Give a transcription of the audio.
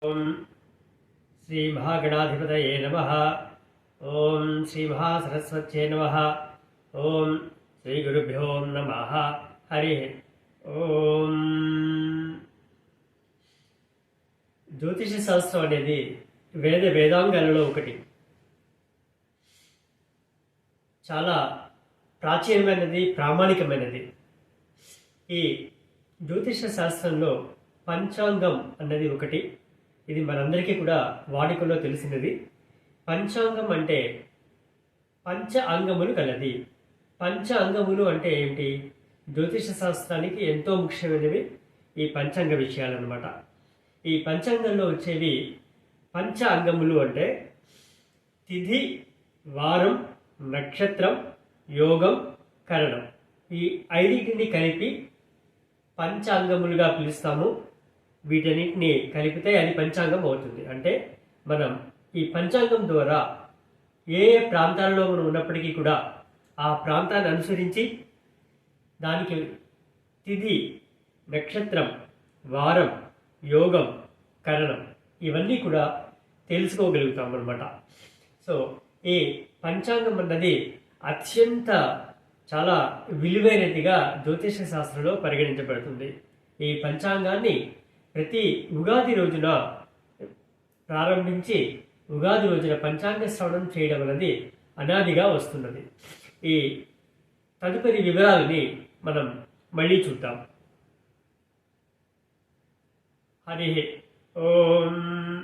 ఓం శ్రీ మహాగణాధిపతయే నమః. ఓం శ్రీ మహాసరస్వత్యై నమః. ఓం శ్రీ గురుభ్యో నమః. హరి ఓం. జ్యోతిష శాస్త్రం అనేది వేదాంగాలలో ఒకటి. చాలా ప్రాచీనమైనది, ప్రామాణికమైనది. ఈ జ్యోతిష శాస్త్రంలో పంచాంగం అన్నది ఒకటి. ఇది మనందరికీ కూడా వాడుకలో తెలిసినది. పంచాంగం అంటే పంచ అంగములు కలది. పంచ అంగములు అంటే ఏమిటి? జ్యోతిష శాస్త్రానికి ఎంతో ముఖ్యమైనవి ఈ పంచాంగ విషయాలన్నమాట. ఈ పంచాంగంలో వచ్చేవి పంచ అంగములు అంటే తిథి, వారం, నక్షత్రం, యోగం, కరణం. ఈ ఐదింటిని కలిపి పంచాంగములుగా పిలుస్తాము. వీటన్నిటిని కలిపితే అది పంచాంగం అవుతుంది. అంటే మనం ఈ పంచాంగం ద్వారా ఏ ఏ ప్రాంతాల్లో మనం ఉన్నప్పటికీ కూడా ఆ ప్రాంతాన్ని అనుసరించి దానికి తిథి, నక్షత్రం, వారం, యోగం, కరణం ఇవన్నీ కూడా తెలుసుకోగలుగుతాం అన్నమాట. సో ఈ పంచాంగం అన్నది అత్యంత చాలా విలువైనదిగా జ్యోతిష శాస్త్రంలో పరిగణించబడుతుంది. ఈ పంచాంగాన్ని ప్రతి ఉగాది రోజున ప్రారంభించి ఉగాది రోజున పంచాంగ శ్రవణం చేయడం అనేది అనాదిగా వస్తున్నది. ఈ తదుపరి వివరాలని మనం మళ్ళీ చూద్దాం. హరి ఓం.